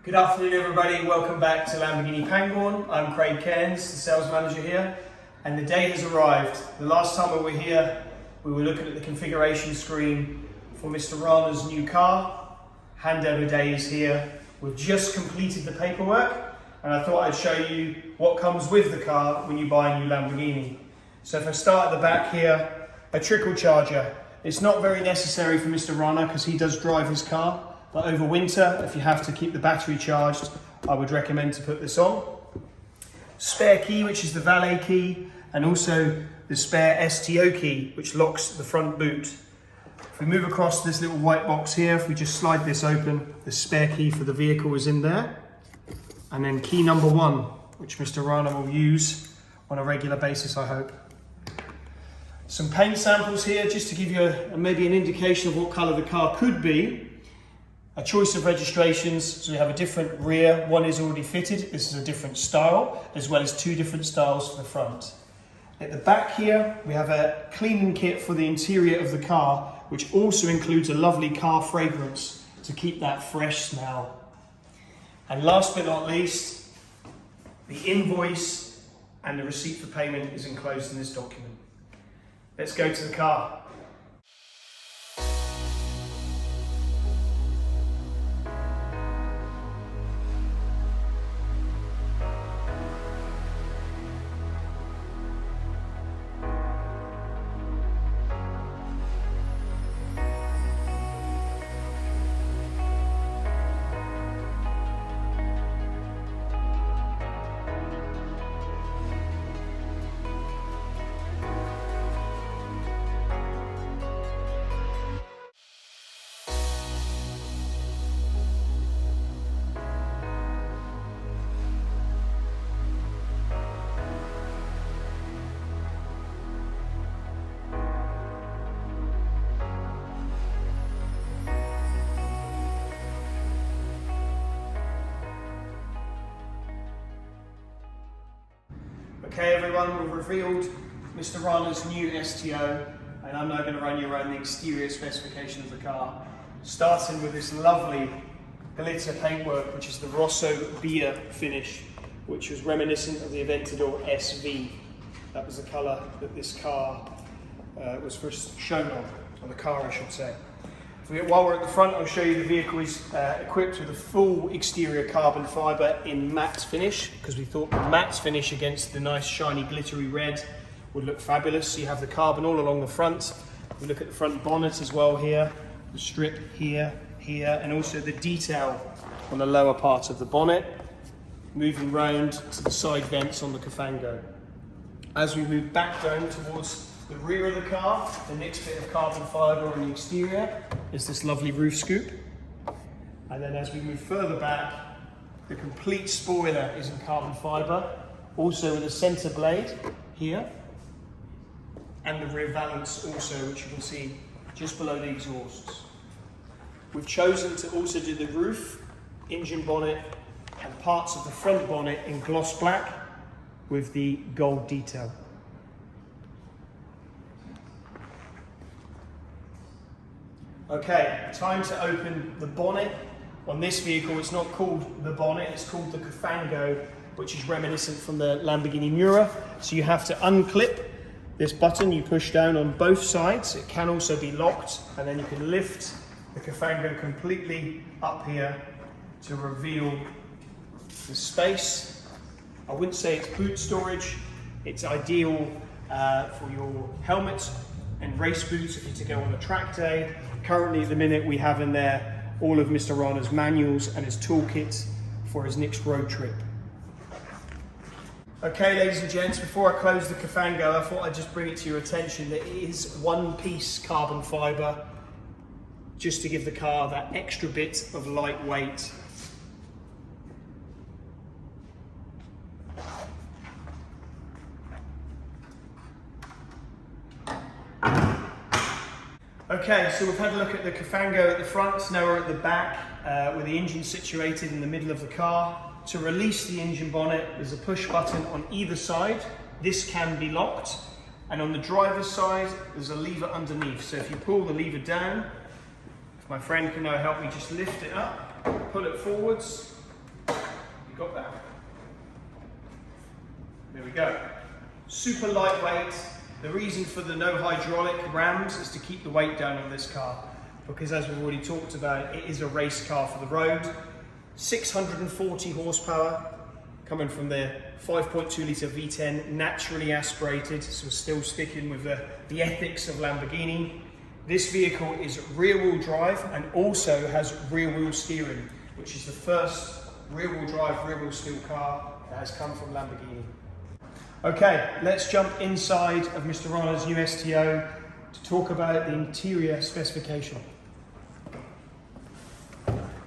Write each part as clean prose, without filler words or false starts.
Good afternoon everybody, welcome back to Lamborghini Pangbourne. I'm Craig Cairns, the sales manager here, and the day has arrived. The last time we were here, we were looking at the configuration screen for Mr. Rana's new car. Handover day is here. We've just completed the paperwork, and I thought I'd show you what comes with the car when you buy a new Lamborghini. So if I start at the back here, a trickle charger. It's not very necessary for Mr. Rana because he does drive his car. But over winter, if you have to keep the battery charged, I would recommend to put this on. Spare key, which is the valet key, and also the spare STO key, which locks the front boot. If we move across this little white box here, if we just slide this open, the spare key for the vehicle is in there. And then key number 1, which Mr. Rana will use on a regular basis, I hope. Some paint samples here, just to give you maybe an indication of what colour the car could be. A choice of registrations, so we have a different rear, one is already fitted, this is a different style, as well as 2 different styles for the front. At the back here, we have a cleaning kit for the interior of the car, which also includes a lovely car fragrance to keep that fresh smell. And last but not least, the invoice and the receipt for payment is enclosed in this document. Let's go to the car. Okay everyone, we've revealed Mr. Rana's new STO, and I'm now going to run you around the exterior specification of the car, starting with this lovely glitter paintwork, which is the Rosso Bia finish, which was reminiscent of the Aventador SV. That was the colour that this car was first shown on the car I should say. While we're at the front, I'll show you the vehicle is equipped with a full exterior carbon fibre in matte finish, because we thought the matte finish against the nice shiny glittery red would look fabulous. So you have the carbon all along the front. We look at the front bonnet as well here, the strip here, and also the detail on the lower part of the bonnet, moving round to the side vents on the Cofango. As we move back down towards the rear of the car, the next bit of carbon fibre on the exterior is this lovely roof scoop. And then as we move further back, the complete spoiler is in carbon fibre, also with a centre blade here, and the rear valance also, which you can see just below the exhausts. We've chosen to also do the roof, engine bonnet, and parts of the front bonnet in gloss black with the gold detail. Okay, time to open the bonnet. On this vehicle, it's not called the bonnet, it's called the Cofango, which is reminiscent from the Lamborghini Miura. So you have to unclip this button, you push down on both sides. It can also be locked, and then you can lift the Cofango completely up here to reveal the space. I wouldn't say it's boot storage. It's ideal for your helmet and race boots if you're to go on a track day. Currently at the minute we have in there all of Mr. Rana's manuals and his toolkit for his next road trip. Okay ladies and gents, before I close the Cofango, I thought I'd just bring it to your attention that it is one piece carbon fibre, just to give the car that extra bit of lightweight. Okay, so we've had a look at the Cofango at the front, now we're at the back with the engine situated in the middle of the car. To release the engine bonnet, there's a push button on either side. This can be locked, and on the driver's side, there's a lever underneath. So if you pull the lever down, if my friend can now help me just lift it up, pull it forwards, Got that? There we go. Super lightweight. The reason for the no hydraulic rams is to keep the weight down on this car, because as we've already talked about, it is a race car for the road. 640 horsepower coming from the 5.2 litre V10, naturally aspirated, so we're still sticking with the ethics of Lamborghini. This vehicle is rear-wheel drive and also has rear-wheel steering, which is the first rear-wheel drive, rear-wheel steel car that has come from Lamborghini. Okay, let's jump inside of Mr. Rana's new STO to talk about the interior specification.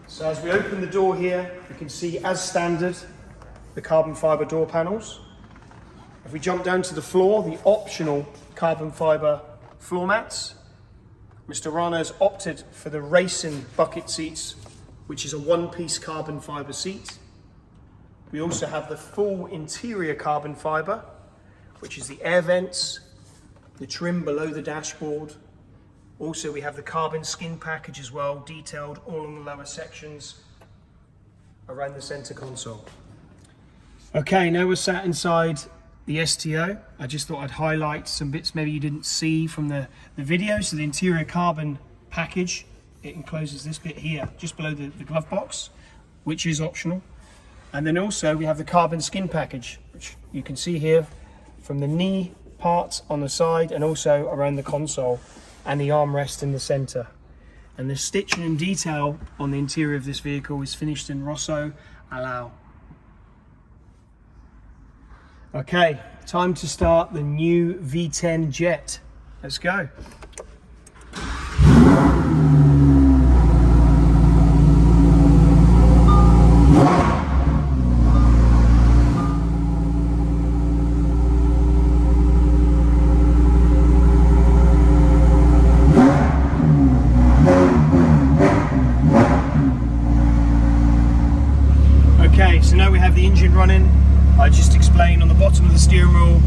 So as we open the door here, you can see, as standard, the carbon fibre door panels. If we jump down to the floor, the optional carbon fibre floor mats. Mr. Rana has opted for the racing bucket seats, which is a one-piece carbon fibre seat. We also have the full interior carbon fibre, which is the air vents, the trim below the dashboard. Also, we have the carbon skin package as well, detailed all on the lower sections around the center console. Okay, now we're sat inside the STO. I just thought I'd highlight some bits maybe you didn't see from the video. So the interior carbon package, it encloses this bit here, just below the glove box, which is optional. And then also we have the carbon skin package, which you can see here from the knee parts on the side and also around the console and the armrest in the center. And the stitching and detail on the interior of this vehicle is finished in Rosso Bia. Okay, time to start the new V10 Jet. Let's go. Okay, so now we have the engine running. I just explained on the bottom of the steering wheel,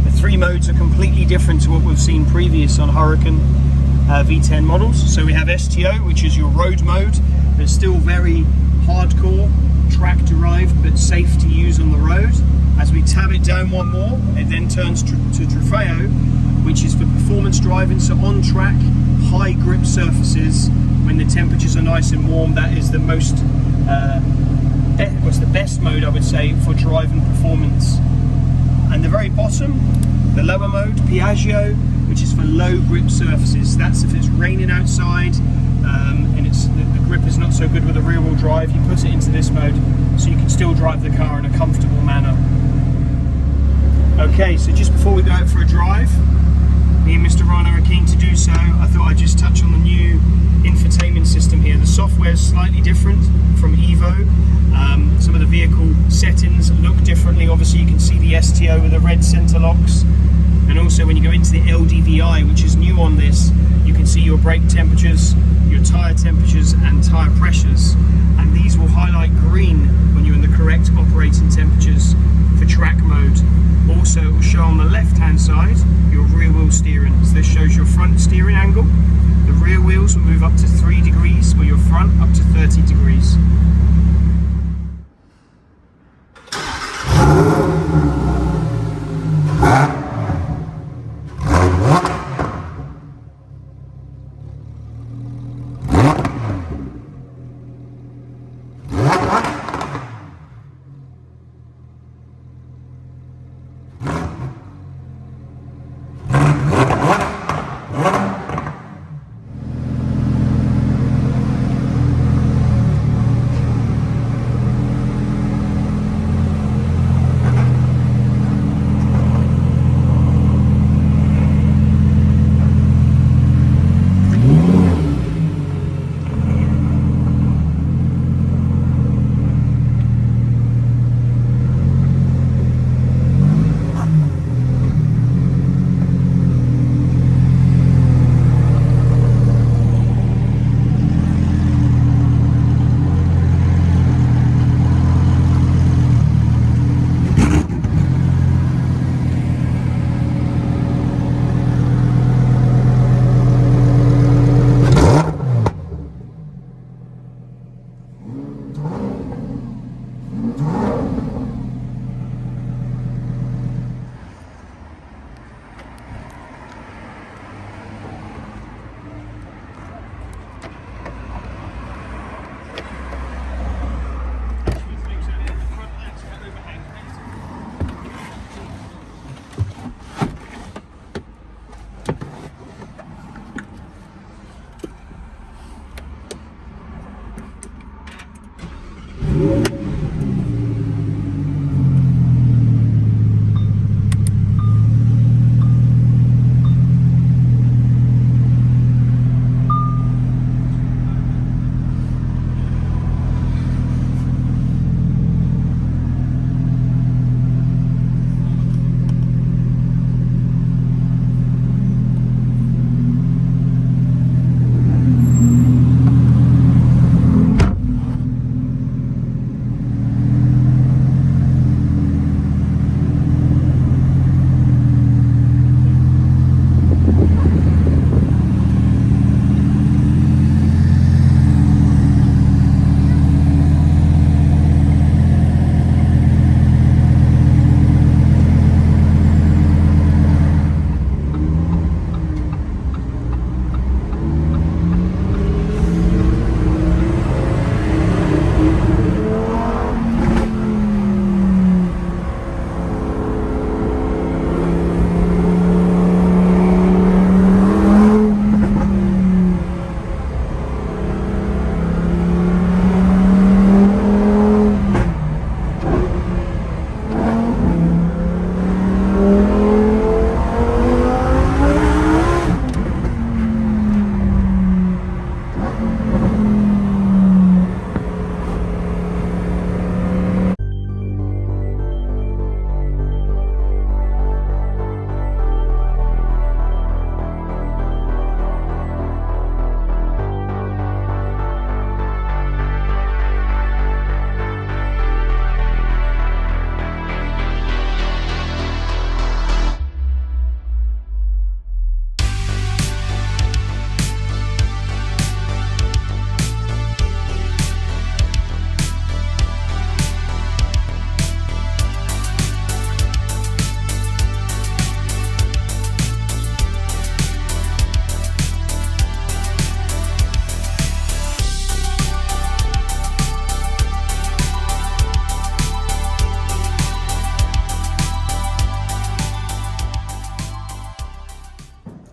the three modes are completely different to what we've seen previous on Huracan V10 models. So we have STO, which is your road mode. It's still very hardcore, track derived, but safe to use on the road. As we tab it down one more, it then turns to Trofeo, which is for performance driving. So on track, high grip surfaces, when the temperatures are nice and warm, that is the most was the best mode, I would say, for driving performance. And the very bottom, the lower mode, Piaggio, which is for low grip surfaces. That's if it's raining outside and the grip is not so good with a rear wheel drive, you put it into this mode so you can still drive the car in a comfortable manner. Okay, so just before we go out for a drive, me and Mr. Rana are keen to do so. I thought I'd just touch on the new infotainment system here. The software is slightly different from Evo. Some of the vehicle settings look differently. Obviously you can see the STO with the red center locks, and also when you go into the LDVI, which is new on this, you can see your brake temperatures, your tire temperatures and tire pressures, and these will highlight green when you're in the correct operating temperatures for track mode. Also it will show on the left hand side your rear wheel steering. So this shows your front steering angle. The rear wheels will move up to 3 degrees, or your front up to 30 degrees.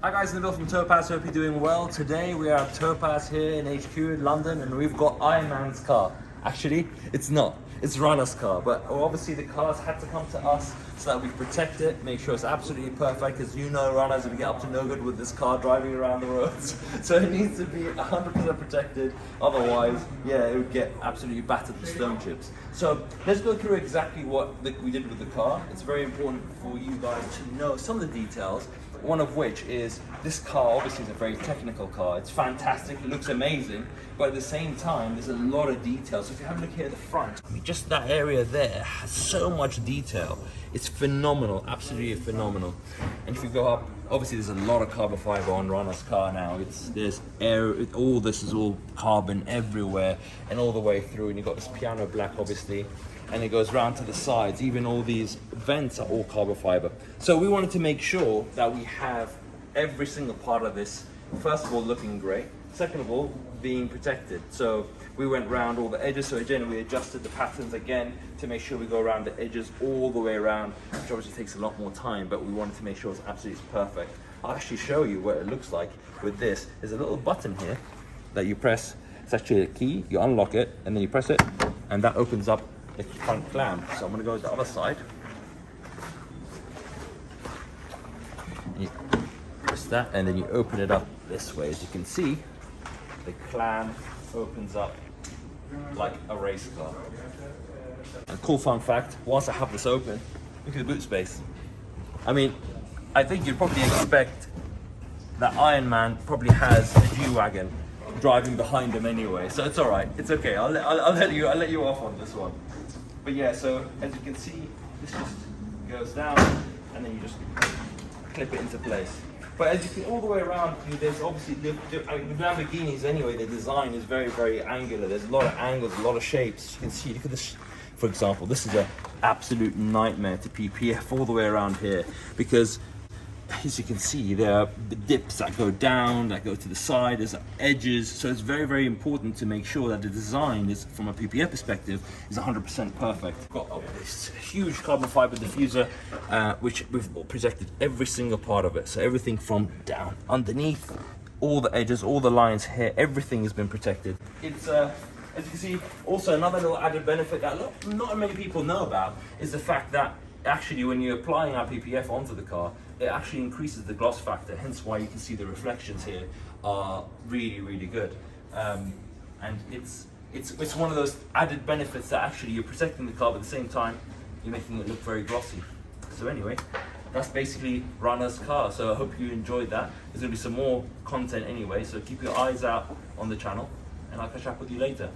Hi guys, Nabil from Topaz, hope you're doing well. Today we are at Topaz here in HQ in London and we've got Iron Man's car. Actually, it's not. It's Rana's car, but obviously the cars had to come to us so that we protect it, make sure it's absolutely perfect, because you know Rana's going to get up to no good with this car driving around the roads. So it needs to be 100% protected, otherwise, yeah, it would get absolutely battered with stone chips. So let's go through exactly what we did with the car. It's very important for you guys to know some of the details. One of which is this car obviously is a very technical car. It's fantastic, it looks amazing, but at the same time there's a lot of detail. So if you have a look here at the front, I mean, just that area there has so much detail. It's phenomenal, absolutely phenomenal. And if you go up, obviously there's a lot of carbon fiber on Rana's car now. There's air, all this is all carbon everywhere and all the way through. And you've got this piano black obviously, and it goes round to the sides. Even all these vents are all carbon fiber. So we wanted to make sure that we have every single part of this, first of all, looking great. Second of all, being protected. So we went round all the edges. So again, we adjusted the patterns again to make sure we go around the edges all the way around, which obviously takes a lot more time, but we wanted to make sure it's absolutely perfect. I'll actually show you what it looks like with this. There's a little button here that you press. It's actually a key. You unlock it and then you press it and that opens up the front clamp. So I'm going to go to the other side. You press that and then you open it up this way. As you can see, the clamp opens up like a race car. And cool fun fact, once I have this open, look at the boot space. I mean, I think you'd probably expect that Iron Man probably has a G-Wagon driving behind him anyway, so it's all right. It's okay. I'll let you off on this one. But yeah, so as you can see, this just goes down and then you just clip it into place. But as you can all the way around, there's obviously the Lamborghinis anyway. The design is very, very angular. There's a lot of angles, a lot of shapes. You can see. Look at this. For example, this is an absolute nightmare to PPF all the way around here because, as you can see, there are dips that go down, that go to the side, there's edges, so it's very, very important to make sure that the design is, from a PPF perspective, is 100% perfect. We've got this huge carbon fiber diffuser, which we've protected every single part of it, so everything from down, underneath, all the edges, all the lines here, everything has been protected. It's as you can see, also another little added benefit that not many people know about is the fact that actually when you're applying our PPF onto the car, it actually increases the gloss factor, hence why you can see the reflections here are really, really good. And it's one of those added benefits that actually you're protecting the car, but at the same time, you're making it look very glossy. So anyway, that's basically Rana's car. So I hope you enjoyed that. There's gonna be some more content anyway, so keep your eyes out on the channel, and I'll catch up with you later.